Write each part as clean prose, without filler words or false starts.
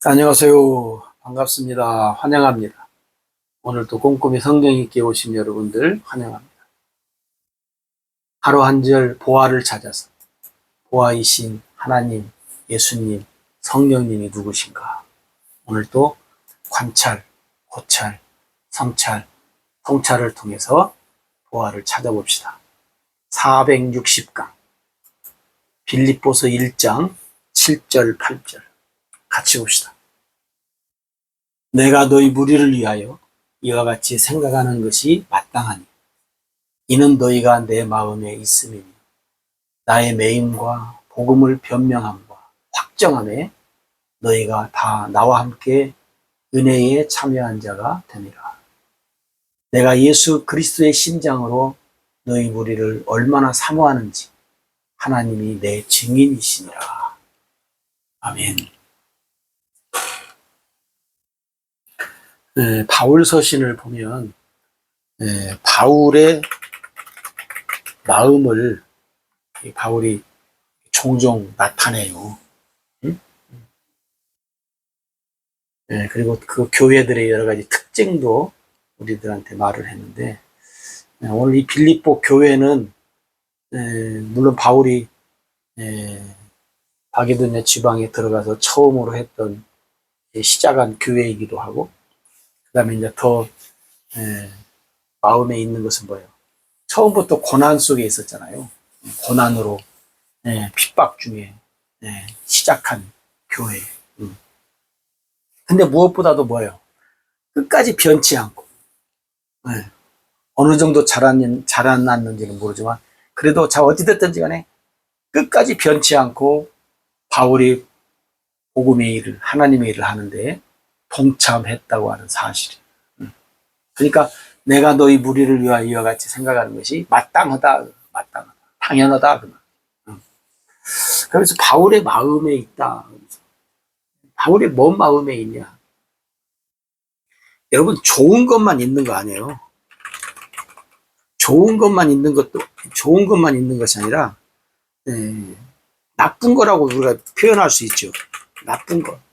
안녕하세요. 반갑습니다. 환영합니다. 오늘도 꼼꼼히 성경 읽기에 오신 여러분들 환영합니다. 하루 한 절 보아를 찾아서 보아이신 하나님, 예수님, 성령님이 누구신가? 오늘도 관찰, 고찰, 성찰, 통찰을 통해서 보아를 찾아봅시다. 460강 빌립보서 1장 7절 8절 같이 봅시다. 내가 너희 무리를 위하여 이와 같이 생각하는 것이 마땅하니 이는 너희가 내 마음에 있음이니 나의 매임과 복음을 변명함과 확정함에 너희가 다 나와 함께 은혜에 참여한 자가 되니라. 내가 예수 그리스도의 심장으로 너희 무리를 얼마나 사모하는지 하나님이 내 증인이시니라. 아멘. 바울 서신을 보면 바울의 마음을 바울이 종종 나타내요. 그리고 그 교회들의 여러 가지 특징도 우리들한테 말을 했는데, 오늘 이 빌립보 교회는 물론 바울이 마게도냐 지방에 들어가서 처음으로 했던 시작한 교회이기도 하고, 그 다음에 이제 더 마음에 있는 것은 뭐예요? 처음부터 고난 속에 있었잖아요. 고난으로 핍박 중에 시작한 교회. 근데 무엇보다도 뭐예요? 끝까지 변치 않고 어느 정도 자라났는지는 모르지만 그래도 어찌됐든지 간에 끝까지 변치 않고 바울이 복음의 일을, 하나님의 일을 하는데 동참했다고 하는 사실이에요. 그러니까 내가 너희 무리를 위하여 이와 같이 생각하는 것이 마땅하다, 당연하다. 그래서 바울의 마음에 있다. 바울의 뭔 마음에 있냐? 여러분, 좋은 것만 있는 거 아니에요. 좋은 것만 있는 것이 아니라 나쁜 거라고 우리가 표현할 수 있죠. 나쁜 것.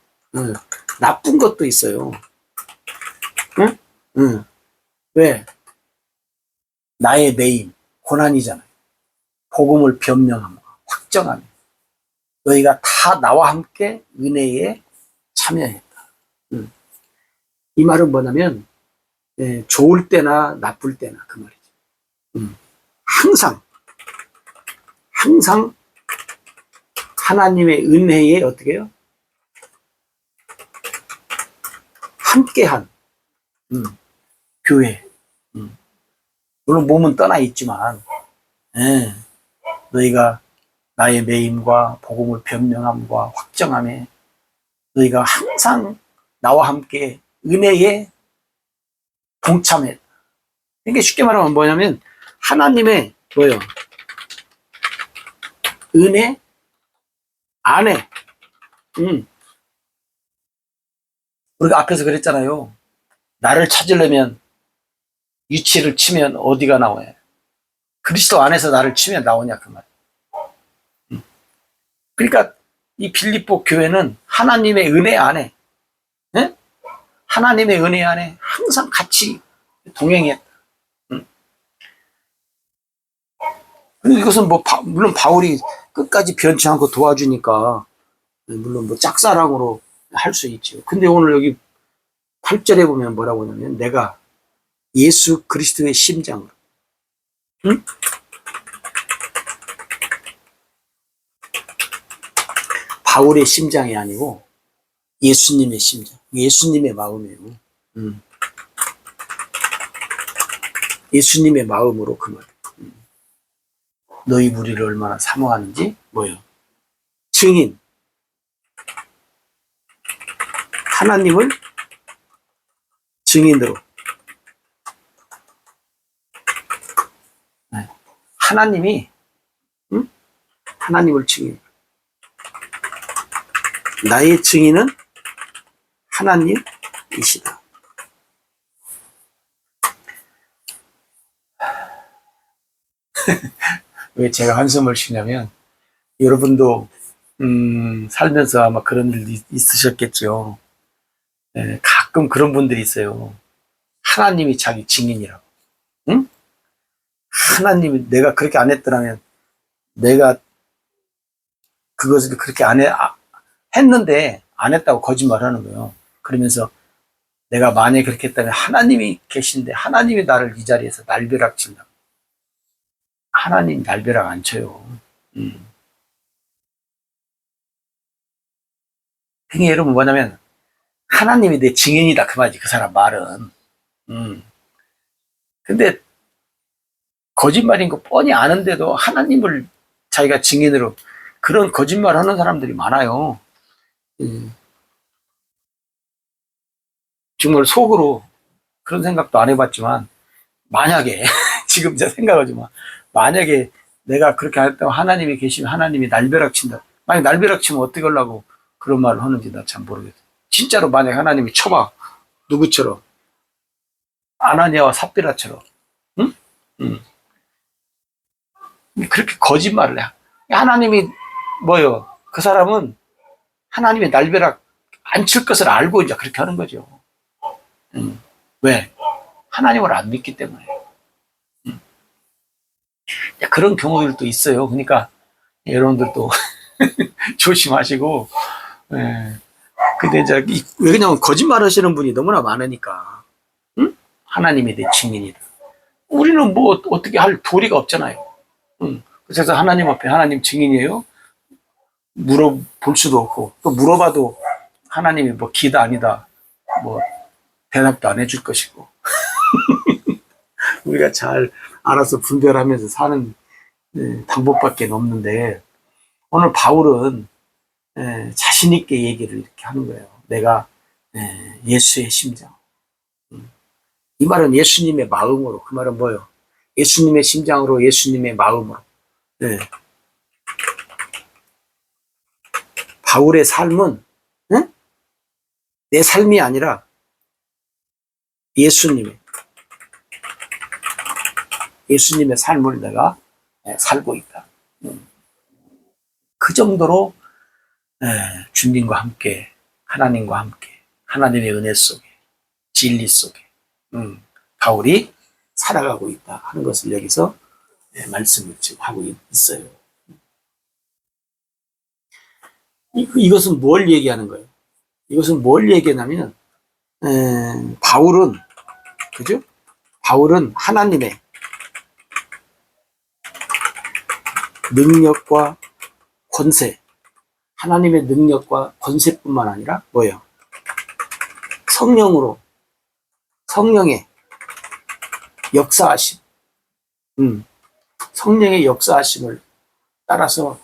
나쁜 것도 있어요. 응? 왜? 나의 매임, 고난이잖아요. 복음을 변명하며 확정하며 너희가 다 나와 함께 은혜에 참여했다. 이 말은 뭐냐면 좋을 때나 나쁠 때나 그 말이죠. 항상 하나님의 은혜에 어떻게 해요? 함께한 교회. 물론 몸은 떠나 있지만 너희가 나의 매임과 복음을 변명함과 확정함에 너희가 항상 나와 함께 은혜에 동참했다. 이게 쉽게 말하면 뭐냐면 하나님의 뭐예요? 은혜 안에 우리가 앞에서 그랬잖아요. 나를 찾으려면 유치를 치면 어디가 나와요? 그리스도 안에서 나를 치면 나오냐 그 말. 그러니까 이 빌립보 교회는 하나님의 은혜 안에, 하나님의 은혜 안에 항상 같이 동행했다. 그리고 이것은 물론 바울이 끝까지 변치 않고 도와주니까 물론 짝사랑으로 할 수 있죠. 근데 오늘 여기 8절에 보면 뭐라고 하냐면 내가 예수 그리스도의 심장으로 바울의 심장이 아니고 예수님의 심장, 예수님의 마음이에요. 예수님의 마음으로 그 말. 너희 무리를 얼마나 사모하는지 뭐예요? 증인. 하나님을 증인으로. 하나님이 하나님을 증인. 나의 증인은 하나님이시다. 왜 제가 한숨을 쉬냐면 여러분도 살면서 아마 그런 일 있으셨겠죠. 가끔 그런 분들이 있어요. 하나님이 자기 증인이라고. 응? 하나님이 내가 그렇게 안 했더라면 내가 그것을 그렇게 했는데 안 했다고 거짓말 하는 거예요. 그러면서 내가 만약에 그렇게 했다면 하나님이 계신데 하나님이 나를 이 자리에서 날벼락 친다. 하나님 날벼락 안 쳐요. 그게 여러분 뭐냐면 하나님이 내 증인이다 그 말이지 그 사람 말은. 근데 거짓말인 거 뻔히 아는데도 하나님을 자기가 증인으로 그런 거짓말 하는 사람들이 많아요. 정말 속으로 그런 생각도 안 해봤지만 만약에 지금 제가 생각하지만 만약에 내가 그렇게 안 했다고 하나님이 계시면 하나님이 날벼락 친다. 만약 날벼락 치면 어떻게 하려고 그런 말을 하는지 나 참 모르겠어. 진짜로 만약 하나님이 쳐봐. 누구처럼? 아나니아와 삽비라처럼. 응? 응. 그렇게 거짓말을 해. 하나님이 뭐요? 그 사람은 하나님의 날벼락 안 칠 것을 알고 이제 그렇게 하는 거죠. 왜? 하나님을 안 믿기 때문에. 그런 경우들도 있어요. 그러니까 여러분들도 조심하시고. 예. 근데 이제 왜냐면 거짓말 하시는 분이 너무나 많으니까. 응? 하나님이 내 증인이다. 우리는 뭐 어떻게 할 도리가 없잖아요. 응. 그래서 하나님 앞에 하나님 증인이에요? 물어볼 수도 없고 또 물어봐도 하나님이 뭐 기다 아니다 뭐 대답도 안 해줄 것이고 우리가 잘 알아서 분별하면서 사는 방법밖에 없는데 오늘 바울은 자신 있게 얘기를 이렇게 하는 거예요. 내가 예수의 심장. 이 말은 예수님의 마음으로 그 말은 뭐예요? 예수님의 심장으로 예수님의 마음으로. 네. 바울의 삶은 응? 내 삶이 아니라 예수님의 삶을 내가 살고 있다. 그 정도로 주님과 함께 하나님과 함께 하나님의 은혜 속에 진리 속에 바울이 살아가고 있다 하는 것을 여기서 말씀을 지금 하고 있어요. 이것은 뭘 얘기하는 거예요? 이것은 뭘 얘기하냐면 바울은 그죠? 바울은 하나님의 능력과 권세, 하나님의 능력과 권세뿐만 아니라 뭐예요? 성령의 역사하심, 성령의 역사하심을 따라서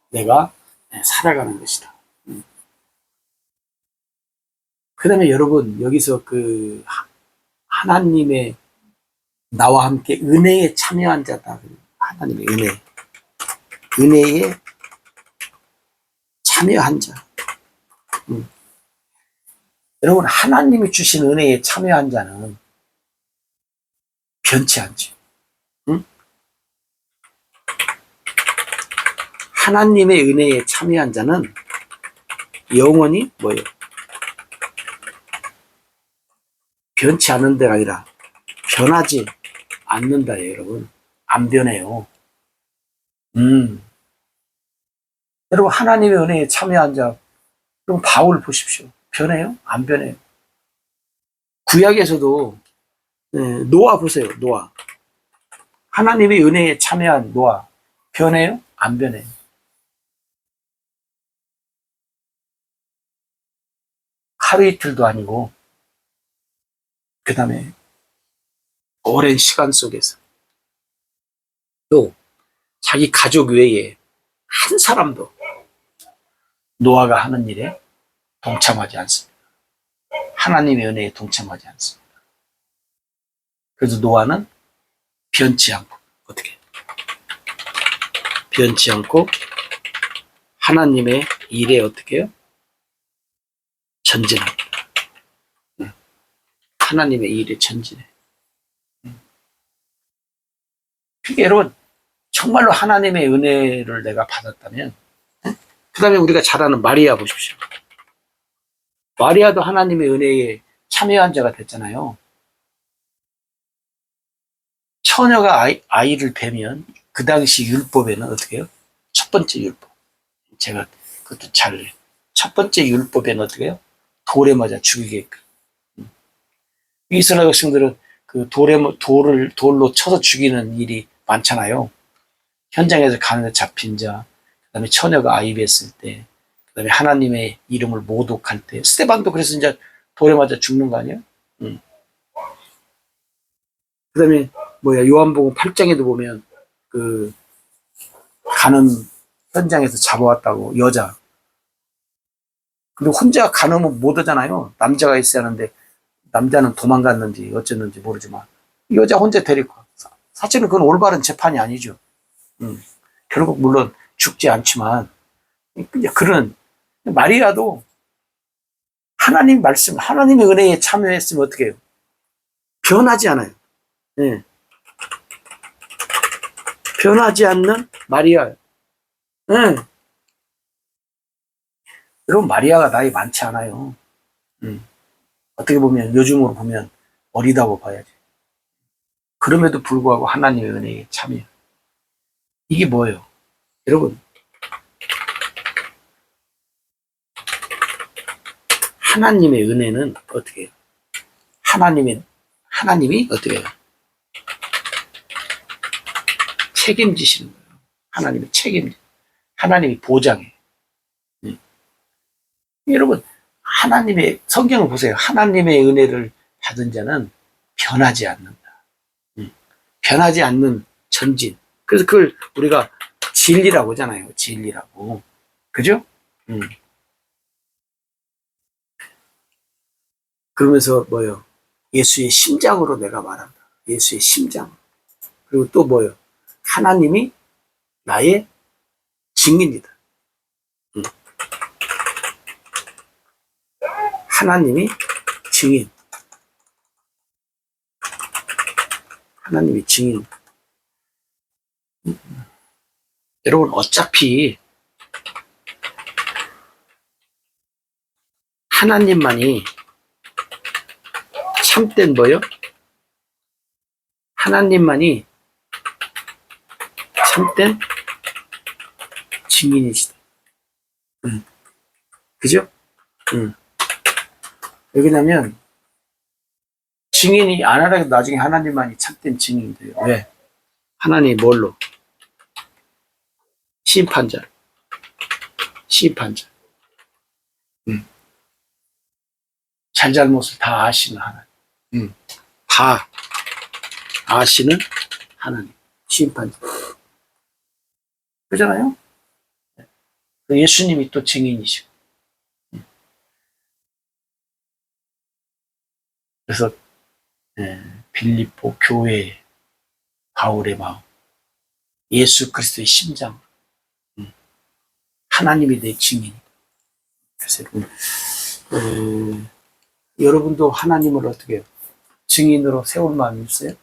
내가 살아가는 것이다. 그 다음에 여러분 여기서 그 하나님의 나와 함께 은혜에 참여한 자다. 하나님의 은혜에 참여한 자. 여러분 하나님이 주신 은혜에 참여한 자는 변치 않죠. 하나님의 은혜에 참여한 자는 영원히 뭐예요? 변치 않는 데가 아니라 변하지 않는다, 여러분. 안 변해요. 여러분 하나님의 은혜에 참여한 자, 그럼 바울 보십시오. 변해요? 안 변해요. 구약에서도 노아 보세요. 노아. 하나님의 은혜에 참여한 노아. 변해요? 안 변해요. 하루 이틀도 아니고 그 다음에 오랜 시간 속에서 또 자기 가족 외에 한 사람도 노아가 하는 일에 동참하지 않습니다. 하나님의 은혜에 동참하지 않습니다. 그래서 노아는 변치 않고 어떻게? 변치 않고 하나님의 일에 어떻게 해요? 전진합니다. 하나님의 일에 전진해. 그러니까 여러분 정말로 하나님의 은혜를 내가 받았다면 그 다음에 우리가 잘 아는 마리아 보십시오. 마리아도 하나님의 은혜에 참여한 자가 됐잖아요. 처녀가 아이를 뵈면 그 당시 율법에는 어떻게 해요? 첫 번째 율법. 제가 그것도 첫 번째 율법에는 어떻게 해요? 돌에 맞아 죽이게끔. 이스라엘 백성들은 그 돌로 쳐서 죽이는 일이 많잖아요. 현장에서 가는데 잡힌 자, 그 다음에 처녀가 아이 뵀을 때, 그 다음에 하나님의 이름을 모독할 때, 스테반도 그래서 이제 돌에 맞아 죽는 거 아니에요? 그 다음에 요한복음 8장에도 보면 그 간음 현장에서 잡아왔다고 여자. 근데 혼자 간음은 못 하잖아요. 남자가 있어야 하는데 남자는 도망갔는지 어쨌는지 모르지만 여자 혼자 데리고 사실은 그건 올바른 재판이 아니죠. 결국 물론 죽지 않지만 그런 마리아도 하나님 말씀, 하나님의 은혜에 참여했으면 어떻게 해요? 변하지 않아요. 네. 변하지 않는 마리아. 네. 여러분 마리아가 나이 많지 않아요. 어떻게 보면 요즘으로 보면 어리다고 봐야지. 그럼에도 불구하고 하나님의 은혜에 참여. 이게 뭐예요? 여러분 하나님의 은혜는 어떻게 해요? 하나님이 어떻게 해요? 책임지시는 거예요. 하나님이 하나님이 보장해. 여러분, 성경을 보세요. 하나님의 은혜를 받은 자는 변하지 않는다. 변하지 않는 전진. 그래서 그걸 우리가 진리라고 하잖아요. 진리라고. 그죠? 그러면서 예수의 심장으로 내가 말한다. 예수의 심장. 그리고 또 하나님이 나의 증인이다. 하나님이 증인. 하나님이 증인. 여러분 어차피 하나님만이 참된 하나님만이 참된 증인이시다. 그죠? 왜냐면 증인이 안 하더라도 나중에 하나님만이 참된 증인이 돼요. 왜? 하나님이 뭘로? 심판자. 잘잘못을 다 아시는 하나님. 다 아시는 하나님. 심판자. 그잖아요? 예수님이 또 증인이시고. 그래서 빌립보 교회 바울의 마음, 예수 그리스도의 심장, 하나님이 내 증인. 그래서 여러분도 하나님을 어떻게 해요? 증인으로 세울 마음이 있어요?